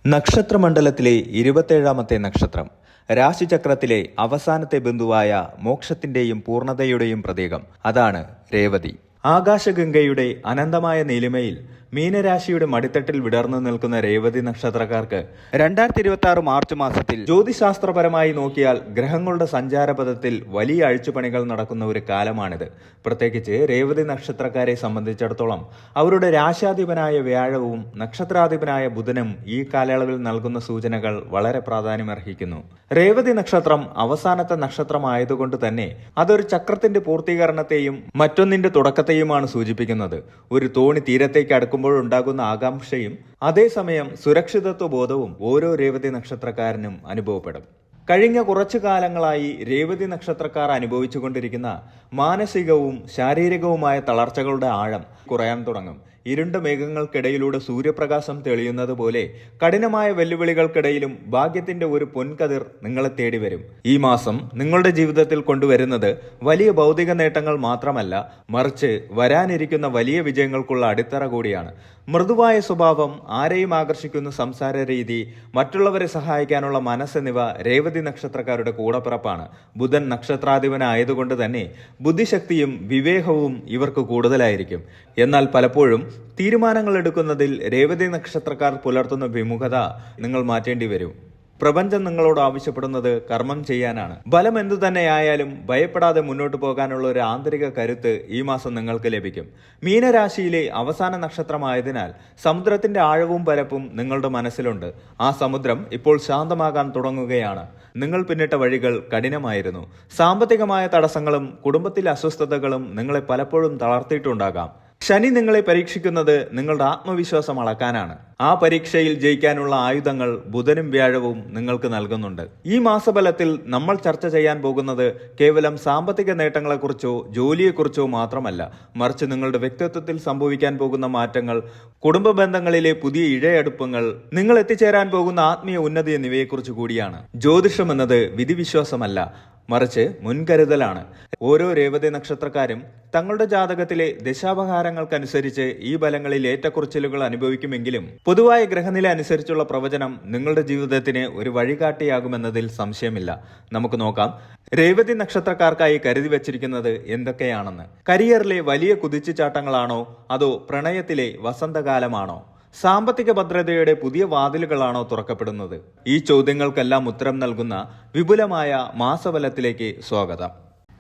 നക്ഷത്രമണ്ഡലത്തിലെ 27ാമത്തെ നക്ഷത്രം, രാശിചക്രത്തിലെ അവസാനത്തെ ബിന്ദുവായ മോക്ഷത്തിന്റെയും പൂർണ്ണതയുടെയും പ്രതീകം. അതാണ് രേവതി. ആകാശഗംഗയുടെ അനന്തമായ നീലിമയിൽ മീനരാശിയുടെ മടിത്തട്ടിൽ വിടർന്നു നിൽക്കുന്ന രേവതി നക്ഷത്രക്കാർക്ക് 2026 മാർച്ച് മാസത്തിൽ ജ്യോതിശാസ്ത്രപരമായി നോക്കിയാൽ ഗ്രഹങ്ങളുടെ സഞ്ചാരപഥത്തിൽ വലിയ അഴിച്ചുപണികൾ നടക്കുന്ന ഒരു കാലമാണിത്. പ്രത്യേകിച്ച് രേവതി നക്ഷത്രക്കാരെ സംബന്ധിച്ചിടത്തോളം അവരുടെ രാശാധിപനായ വ്യാഴവും നക്ഷത്രാധിപനായ ബുധനും ഈ കാലയളവിൽ നൽകുന്ന സൂചനകൾ വളരെ പ്രാധാന്യമർഹിക്കുന്നു. രേവതി നക്ഷത്രം അവസാനത്തെ നക്ഷത്രമായതുകൊണ്ട് തന്നെ അതൊരു ചക്രത്തിന്റെ പൂർത്തീകരണത്തെയും മറ്റൊന്നിന്റെ തുടക്കത്തെയുമാണ് സൂചിപ്പിക്കുന്നത്. ഒരു തോണി തീരത്തേക്ക് അടുക്കുമ്പോഴുണ്ടാകുന്ന ആകാംക്ഷയും അതേസമയം സുരക്ഷിതത്വ ബോധവും ഓരോ രേവതി നക്ഷത്രക്കാരനും അനുഭവപ്പെടും. കഴിഞ്ഞ കുറച്ചു കാലങ്ങളായി രേവതി നക്ഷത്രക്കാർ അനുഭവിച്ചുകൊണ്ടിരിക്കുന്ന മാനസികവും ശാരീരികവുമായ തളർച്ചകളുടെ ആഴം കുറയാൻ തുടങ്ങും. ഇരുണ്ട മേഘങ്ങൾക്കിടയിലൂടെ സൂര്യപ്രകാശം തെളിയുന്നത് പോലെ കഠിനമായ വെല്ലുവിളികൾക്കിടയിലും ഭാഗ്യത്തിന്റെ ഒരു പൊൻകതിർ നിങ്ങളെ തേടി വരും. ഈ മാസം നിങ്ങളുടെ ജീവിതത്തിൽ കൊണ്ടുവരുന്നത് വലിയ ഭൗതിക നേട്ടങ്ങൾ മാത്രമല്ല, മറിച്ച് വരാനിരിക്കുന്ന വലിയ വിജയങ്ങൾക്കുള്ള അടിത്തറ കൂടിയാണ്. മൃദുവായ സ്വഭാവം, ആരെയും ആകർഷിക്കുന്ന സംസാര രീതി, മറ്റുള്ളവരെ സഹായിക്കാനുള്ള മനസ്സെന്നിവ രേവതി നക്ഷത്രക്കാരുടെ കൂടപ്പിറപ്പാണ്. ബുധൻ നക്ഷത്രാധിപനായതുകൊണ്ട് തന്നെ ബുദ്ധിശക്തിയും വിവേകവും ഇവർക്ക് കൂടുതലായിരിക്കും. എന്നാൽ പലപ്പോഴും തീരുമാനങ്ങൾ എടുക്കുന്നതിൽ രേവതി നക്ഷത്രക്കാർ പുലർത്തുന്ന വിമുഖത നിങ്ങൾ മാറ്റേണ്ടി വരും. പ്രപഞ്ചം നിങ്ങളോട് ആവശ്യപ്പെടുന്നത് കർമ്മം ചെയ്യാനാണ്. ബലം എന്തു തന്നെയായാലും ഭയപ്പെടാതെ മുന്നോട്ട് പോകാനുള്ള ഒരു ആന്തരിക കരുത്ത് ഈ മാസം നിങ്ങൾക്ക് ലഭിക്കും. മീനരാശിയിലെ അവസാന നക്ഷത്രമായതിനാൽ സമുദ്രത്തിന്റെ ആഴവും പരപ്പും നിങ്ങളുടെ മനസ്സിലുണ്ട്. ആ സമുദ്രം ഇപ്പോൾ ശാന്തമാകാൻ തുടങ്ങുകയാണ്. നിങ്ങൾ പിന്നിട്ട വഴികൾ കഠിനമായിരുന്നു. സാമ്പത്തികമായ തടസ്സങ്ങളും കുടുംബത്തിലെ അസ്വസ്ഥതകളും നിങ്ങളെ പലപ്പോഴും തളർത്തിയിട്ടുണ്ടാകാം. ശനി നിങ്ങളെ പരീക്ഷിക്കുന്നത് നിങ്ങളുടെ ആത്മവിശ്വാസം അളക്കാനാണ്. ആ പരീക്ഷയിൽ ജയിക്കാനുള്ള ആയുധങ്ങൾ ബുധനും വ്യാഴവും നിങ്ങൾക്ക് നൽകുന്നുണ്ട്. ഈ മാസഫലത്തിൽ നമ്മൾ ചർച്ച ചെയ്യാൻ പോകുന്നത് കേവലം സാമ്പത്തിക നേട്ടങ്ങളെക്കുറിച്ചോ ജോലിയെക്കുറിച്ചോ മാത്രമല്ല, മറിച്ച് നിങ്ങളുടെ വ്യക്തിത്വത്തിൽ സംഭവിക്കാൻ പോകുന്ന മാറ്റങ്ങൾ, കുടുംബ ബന്ധങ്ങളിലെ പുതിയ ഇഴയടുപ്പങ്ങൾ, നിങ്ങൾ എത്തിച്ചേരാൻ പോകുന്ന ആത്മീയ ഉന്നതി എന്നിവയെക്കുറിച്ച് കൂടിയാണ്. ജ്യോതിഷം എന്നത് വിധിവിശ്വാസമല്ല, മറിച്ച് മുൻകരുതലാണ്. ഓരോ രേവതി നക്ഷത്രക്കാരും തങ്ങളുടെ ജാതകത്തിലെ ദശാപഹാരങ്ങൾക്കനുസരിച്ച് ഈ ബലങ്ങളിൽ ഏറ്റക്കുറച്ചിലുകൾ അനുഭവിക്കുമെങ്കിലും പൊതുവായ ഗ്രഹനില അനുസരിച്ചുള്ള പ്രവചനം നിങ്ങളുടെ ജീവിതത്തിന് ഒരു വഴികാട്ടിയാകുമെന്നതിൽ സംശയമില്ല. നമുക്ക് നോക്കാം രേവതി നക്ഷത്രക്കാർക്കായി കരുതി വച്ചിരിക്കുന്നത് എന്തൊക്കെയാണെന്ന്. കരിയറിലെ വലിയ കുതിച്ചുചാട്ടങ്ങളാണോ അതോ പ്രണയത്തിലെ വസന്തകാലമാണോ? സാമ്പത്തിക ഭദ്രതയുടെ പുതിയ വാതിലുകളാണോ തുറക്കപ്പെടുന്നത്? ഈ ചോദ്യങ്ങൾക്കെല്ലാം ഉത്തരം നൽകുന്ന വിപുലമായ മാസഫലത്തിലേക്ക് സ്വാഗതം.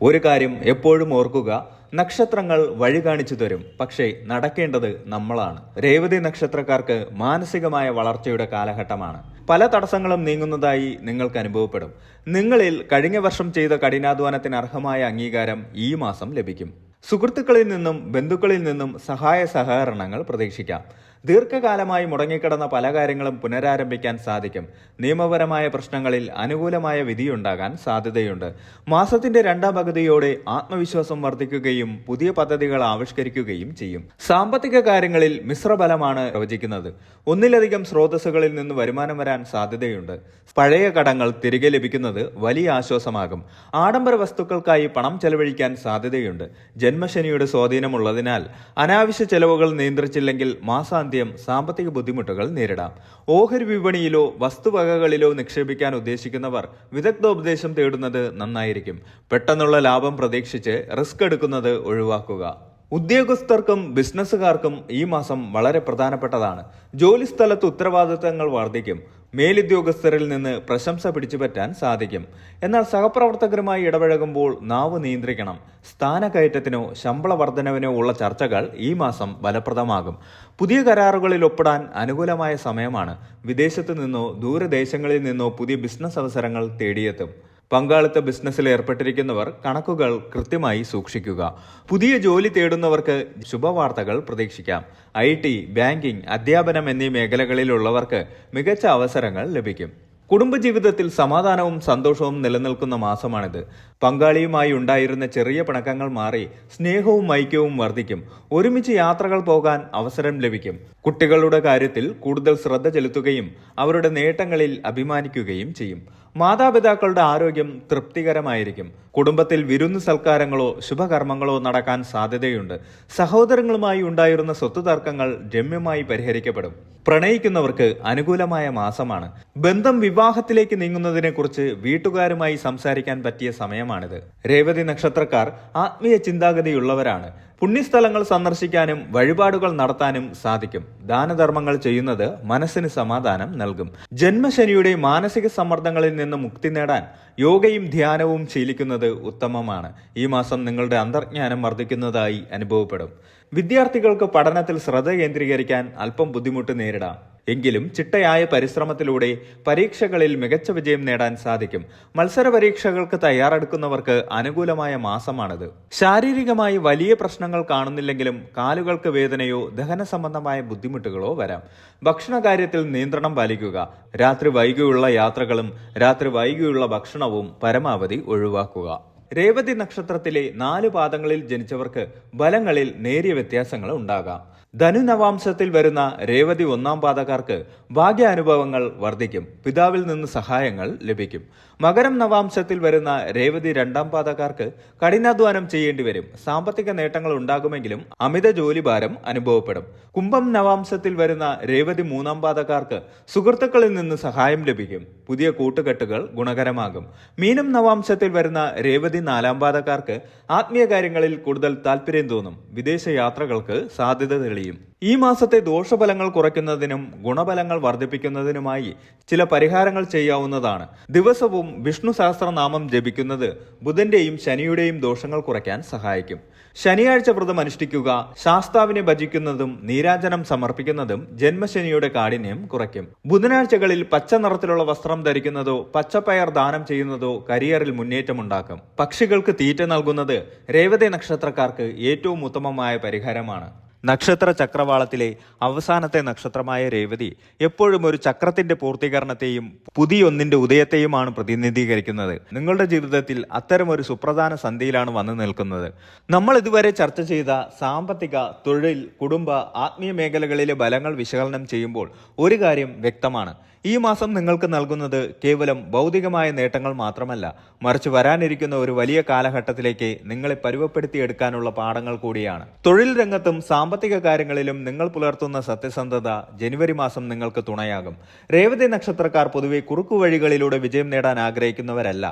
ഒരു കാര്യം എപ്പോഴും ഓർക്കുക, നക്ഷത്രങ്ങൾ വഴി കാണിച്ചു തരും, പക്ഷേ നടക്കേണ്ടത് നമ്മളാണ്. രേവതി നക്ഷത്രക്കാർക്ക് മാനസികമായ വളർച്ചയുടെ കാലഘട്ടമാണ്. പല തടസ്സങ്ങളും നീങ്ങുന്നതായി നിങ്ങൾക്ക് അനുഭവപ്പെടും. നിങ്ങളിൽ കഴിഞ്ഞ വർഷം ചെയ്ത കഠിനാധ്വാനത്തിന് അർഹമായ അംഗീകാരം ഈ മാസം ലഭിക്കും. സുഹൃത്തുക്കളിൽ നിന്നും ബന്ധുക്കളിൽ നിന്നും സഹായ സഹകരണങ്ങൾ പ്രതീക്ഷിക്കാം. ദീർഘകാലമായി മുടങ്ങിക്കിടന്ന പല കാര്യങ്ങളും പുനരാരംഭിക്കാൻ സാധിക്കും. നിയമപരമായ പ്രശ്നങ്ങളിൽ അനുകൂലമായ വിധിയുണ്ടാകാൻ സാധ്യതയുണ്ട്. മാസത്തിന്റെ രണ്ടാം പകുതിയോടെ ആത്മവിശ്വാസം വർദ്ധിക്കുകയും പുതിയ പദ്ധതികൾ ആവിഷ്കരിക്കുകയും ചെയ്യും. സാമ്പത്തിക കാര്യങ്ങളിൽ മിശ്രഫലമാണ് പ്രവചിക്കുന്നത്. ഒന്നിലധികം സ്രോതസ്സുകളിൽ നിന്ന് വരുമാനം വരാൻ സാധ്യതയുണ്ട്. പഴയ കടങ്ങൾ തിരികെ ലഭിക്കുന്നത് വലിയ ആശ്വാസമാകും. ആഡംബര വസ്തുക്കൾക്കായി പണം ചെലവഴിക്കാൻ സാധ്യതയുണ്ട്. ജന്മശനിയുടെ സ്വാധീനമുള്ളതിനാൽ അനാവശ്യ ചെലവുകൾ നിയന്ത്രിച്ചില്ലെങ്കിൽ മാസാന്ത്യം സാമ്പത്തിക ബുദ്ധിമുട്ടുകൾ നേരിടാം. ഓഹരി വിപണിയിലോ വസ്തുവകകളിലോ നിക്ഷേപിക്കാൻ ഉദ്ദേശിക്കുന്നവർ വിദഗ്ധോപദേശം തേടുന്നത് നന്നായിരിക്കും. പെട്ടെന്നുള്ള ലാഭം പ്രതീക്ഷിച്ച് റിസ്ക് എടുക്കുന്നത് ഒഴിവാക്കുക. ഉദ്യോഗസ്ഥർക്കും ബിസിനസ്സുകാർക്കും ഈ മാസം വളരെ പ്രധാനപ്പെട്ടതാണ്. ജോലിസ്ഥലത്ത് ഉത്തരവാദിത്തങ്ങൾ വർദ്ധിക്കും. മേലുദ്യോഗസ്ഥരിൽ നിന്ന് പ്രശംസ പിടിച്ചുപറ്റാൻ സാധിക്കും. എന്നാൽ സഹപ്രവർത്തകരുമായി ഇടപഴകുമ്പോൾ നാവ് നിയന്ത്രിക്കണം. സ്ഥാനക്കയറ്റത്തിനോ ശമ്പള വർധനവിനോ ഉള്ള ചർച്ചകൾ ഈ മാസം ഫലപ്രദമാകും. പുതിയ കരാറുകളിൽ ഒപ്പിടാൻ അനുകൂലമായ സമയമാണ്. വിദേശത്ത് നിന്നോ ദൂരദേശങ്ങളിൽ നിന്നോ പുതിയ ബിസിനസ് അവസരങ്ങൾ തേടിയെത്തും. പങ്കാളിത്ത ബിസിനസ്സിൽ ഏർപ്പെട്ടിരിക്കുന്നവർ കണക്കുകൾ കൃത്യമായി സൂക്ഷിക്കുക. പുതിയ ജോലി തേടുന്നവർക്ക് ശുഭവാർത്തകൾ പ്രതീക്ഷിക്കാം. IT, ബാങ്കിംഗ്, അധ്യാപനം എന്നീ മേഖലകളിലുള്ളവർക്ക് മികച്ച അവസരങ്ങൾ ലഭിക്കും. കുടുംബജീവിതത്തിൽ സമാധാനവും സന്തോഷവും നിലനിൽക്കുന്ന മാസമാണിത്. പങ്കാളിയുമായി ഉണ്ടായിരുന്ന ചെറിയ പിണക്കങ്ങൾ മാറി സ്നേഹവും ഐക്യവും വർദ്ധിക്കും. ഒരുമിച്ച് യാത്രകൾ പോകാൻ അവസരം ലഭിക്കും. കുട്ടികളുടെ കാര്യത്തിൽ കൂടുതൽ ശ്രദ്ധ ചെലുത്തുകയും അവരുടെ നേട്ടങ്ങളിൽ അഭിമാനിക്കുകയും ചെയ്യും. മാതാപിതാക്കളുടെ ആരോഗ്യം തൃപ്തികരമായിരിക്കും. കുടുംബത്തിൽ വിരുന്ന് സൽക്കാരങ്ങളോ ശുഭകർമ്മങ്ങളോ നടക്കാൻ സാധ്യതയുണ്ട്. സഹോദരങ്ങളുമായി ഉണ്ടായിരുന്ന സ്വത്ത് തർക്കങ്ങൾ രമ്യമായി പരിഹരിക്കപ്പെടും. പ്രണയിക്കുന്നവർക്ക് അനുകൂലമായ മാസമാണ്. ബന്ധം വിവാഹത്തിലേക്ക് നീങ്ങുന്നതിനെ കുറിച്ച് വീട്ടുകാരുമായി സംസാരിക്കാൻ പറ്റിയ സമയമാണിത്. രേവതി നക്ഷത്രക്കാർ ആത്മീയ ചിന്താഗതിയുള്ളവരാണ്. പുണ്യസ്ഥലങ്ങൾ സന്ദർശിക്കാനും വഴിപാടുകൾ നടത്താനും സാധിക്കും. ദാനധർമ്മങ്ങൾ ചെയ്യുന്നത് മനസ്സിന് സമാധാനം നൽകും. ജന്മശനിയുടെ മാനസിക സമ്മർദ്ദങ്ങളിൽ നിന്ന് മുക്തി നേടാൻ യോഗയും ധ്യാനവും ശീലിക്കുന്നത് ഉത്തമമാണ്. ഈ മാസം നിങ്ങളുടെ അന്തർജ്ഞാനം വർദ്ധിക്കുന്നതായി അനുഭവപ്പെടും. വിദ്യാർത്ഥികൾക്ക് പഠനത്തിൽ ശ്രദ്ധ കേന്ദ്രീകരിക്കാൻ അല്പം ബുദ്ധിമുട്ട് നേരിടാം. എങ്കിലും ചിട്ടയായ പരിശ്രമത്തിലൂടെ പരീക്ഷകളിൽ മികച്ച വിജയം നേടാൻ സാധിക്കും. മത്സര പരീക്ഷകൾക്ക് തയ്യാറെടുക്കുന്നവർക്ക് അനുകൂലമായ മാസമാണിത്. ശാരീരികമായി വലിയ പ്രശ്നങ്ങൾ കാണുന്നില്ലെങ്കിലും കാലുകൾക്ക് വേദനയോ ദഹന സംബന്ധമായ ബുദ്ധിമുട്ടുകളോ വരാം. ഭക്ഷണ കാര്യത്തിൽ നിയന്ത്രണം പാലിക്കുക. രാത്രി വൈകിയുള്ള യാത്രകളും രാത്രി വൈകിയുള്ള ഭക്ഷണവും പരമാവധി ഒഴിവാക്കുക. രേവതി നക്ഷത്രത്തിലെ 4 പാദങ്ങളിൽ ജനിച്ചവർക്ക് ബലങ്ങളിൽ നേരിയ വ്യത്യാസങ്ങൾ ഉണ്ടാകാം. ധനു നവാംശത്തിൽ വരുന്ന രേവതി 1-ാം പാദക്കാർക്ക് ഭാഗ്യാനുഭവങ്ങൾ വർദ്ധിക്കും. പിതാവിൽ നിന്ന് സഹായങ്ങൾ ലഭിക്കും. മകരം നവാംശത്തിൽ വരുന്ന രേവതി 2-ാം പാദക്കാർക്ക് കഠിനാധ്വാനം ചെയ്യേണ്ടി വരും. സാമ്പത്തിക നേട്ടങ്ങൾ ഉണ്ടാകുമെങ്കിലും അമിത ജോലിഭാരം അനുഭവപ്പെടും. കുംഭം നവാംശത്തിൽ വരുന്ന രേവതി 3-ാം പാദക്കാർക്ക് സുഹൃത്തുക്കളിൽ നിന്ന് സഹായം ലഭിക്കും. പുതിയ കൂട്ടുകെട്ടുകൾ ഗുണകരമാകും. മീനം നവാംശത്തിൽ വരുന്ന രേവതി 4-ാം പാദക്കാർക്ക് ആത്മീയ കാര്യങ്ങളിൽ കൂടുതൽ താല്പര്യം തോന്നും. വിദേശ യാത്രകൾക്ക് സാധ്യത തെളിയും. ഈ മാസത്തെ ദോഷഫലങ്ങൾ കുറയ്ക്കുന്നതിനും ഗുണഫലങ്ങൾ വർദ്ധിപ്പിക്കുന്നതിനുമായി ചില പരിഹാരങ്ങൾ ചെയ്യാവുന്നതാണ്. ദിവസവും വിഷ്ണു സഹസ്രനാമം ജപിക്കുന്നത് ബുധന്റെയും ശനിയുടെയും ദോഷങ്ങൾ കുറയ്ക്കാൻ സഹായിക്കും. ശനിയാഴ്ച വ്രതം അനുഷ്ഠിക്കുക. ശാസ്താവിനെ ഭജിക്കുന്നതും നീരാജനം സമർപ്പിക്കുന്നതും ജന്മശനിയുടെ കാഠിന്യം കുറയ്ക്കും. ബുധനാഴ്ചകളിൽ പച്ച നിറത്തിലുള്ള വസ്ത്രം ധരിക്കുന്നതോ പച്ചപ്പയർ ദാനം ചെയ്യുന്നതോ കരിയറിൽ മുന്നേറ്റമുണ്ടാക്കും. പക്ഷികൾക്ക് തീറ്റ നൽകുന്നത് രേവതി നക്ഷത്രക്കാർക്ക് ഏറ്റവും ഉത്തമമായ പരിഹാരമാണ്. നക്ഷത്ര ചക്രവാളത്തിലെ അവസാനത്തെ നക്ഷത്രമായ രേവതി എപ്പോഴും ഒരു ചക്രത്തിന്റെ പൂർത്തീകരണത്തെയും പുതിയൊന്നിന്റെ ഉദയത്തെയുമാണ് പ്രതിനിധീകരിക്കുന്നത്. നിങ്ങളുടെ ജീവിതത്തിൽ അത്തരം ഒരു സുപ്രധാന സന്ധിയിലാണ് വന്നു നിൽക്കുന്നത്. നമ്മൾ ഇതുവരെ ചർച്ച ചെയ്ത സാമ്പത്തിക, തൊഴിൽ, കുടുംബ, ആത്മീയ മേഖലകളിലെ ബലങ്ങൾ വിശകലനം ചെയ്യുമ്പോൾ ഒരു കാര്യം വ്യക്തമാണ്. ഈ മാസം നിങ്ങൾക്ക് നൽകുന്നത് കേവലം ഭൗതികമായ നേട്ടങ്ങൾ മാത്രമല്ല, മറിച്ച് വരാനിരിക്കുന്ന ഒരു വലിയ കാലഘട്ടത്തിലേക്ക് നിങ്ങളെ പരുവപ്പെടുത്തിയെടുക്കാനുള്ള പാഠങ്ങൾ കൂടിയാണ്. തൊഴിൽ രംഗത്തും സാമ്പത്തിക കാര്യങ്ങളിലും നിങ്ങൾ പുലർത്തുന്ന സത്യസന്ധത ജനുവരി മാസം നിങ്ങൾക്ക് തുണയാകും. രേവതി നക്ഷത്രക്കാർ പൊതുവെ കുറുക്കു വഴികളിലൂടെ വിജയം നേടാൻ ആഗ്രഹിക്കുന്നവരല്ല.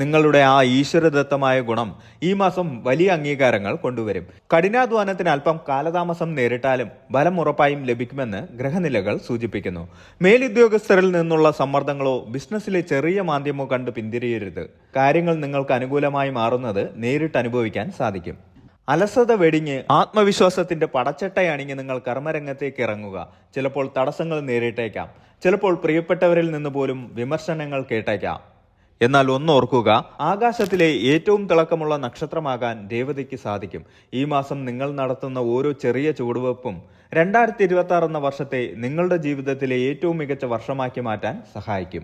നിങ്ങളുടെ ആ ഈശ്വരദത്തമായ ഗുണം ഈ മാസം വലിയ അംഗീകാരങ്ങൾ കൊണ്ടുവരും. കഠിനാധ്വാനത്തിന് അല്പം കാലതാമസം നേരിട്ടാലും ഫലം ഉറപ്പായും ലഭിക്കുമെന്ന് ഗ്രഹനിലകൾ സൂചിപ്പിക്കുന്നു. മേലുദ്യോഗസ്ഥർ നിന്നുള്ള സമ്മർദ്ദങ്ങളോ ബിസിനസ്സിലെ ചെറിയ മാന്ദ്യമോ കണ്ട് പിന്തിരിയരുത്. കാര്യങ്ങൾ നിങ്ങൾക്ക് അനുകൂലമായി മാറുന്നത് നേരിട്ട് അനുഭവിക്കാൻ സാധിക്കും. അലസത വെടിഞ്ഞ് ആത്മവിശ്വാസത്തിന്റെ പടച്ചട്ടയണിഞ്ഞ് നിങ്ങൾ കർമ്മരംഗത്തേക്ക് ഇറങ്ങുക. ചിലപ്പോൾ തടസ്സങ്ങൾ നേരിട്ടേക്കാം. ചിലപ്പോൾ പ്രിയപ്പെട്ടവരിൽ നിന്ന് പോലും വിമർശനങ്ങൾ കേട്ടേക്കാം. എന്നാൽ ഒന്നോർക്കുക, ആകാശത്തിലെ ഏറ്റവും തിളക്കമുള്ള നക്ഷത്രമാകാൻ രേവതിക്ക് സാധിക്കും. ഈ മാസം നിങ്ങൾ നടത്തുന്ന ഓരോ ചെറിയ ചുവടുവെപ്പും 2026 എന്ന വർഷത്തെ നിങ്ങളുടെ ജീവിതത്തിലെ ഏറ്റവും മികച്ച വർഷമാക്കി മാറ്റാൻ സഹായിക്കും.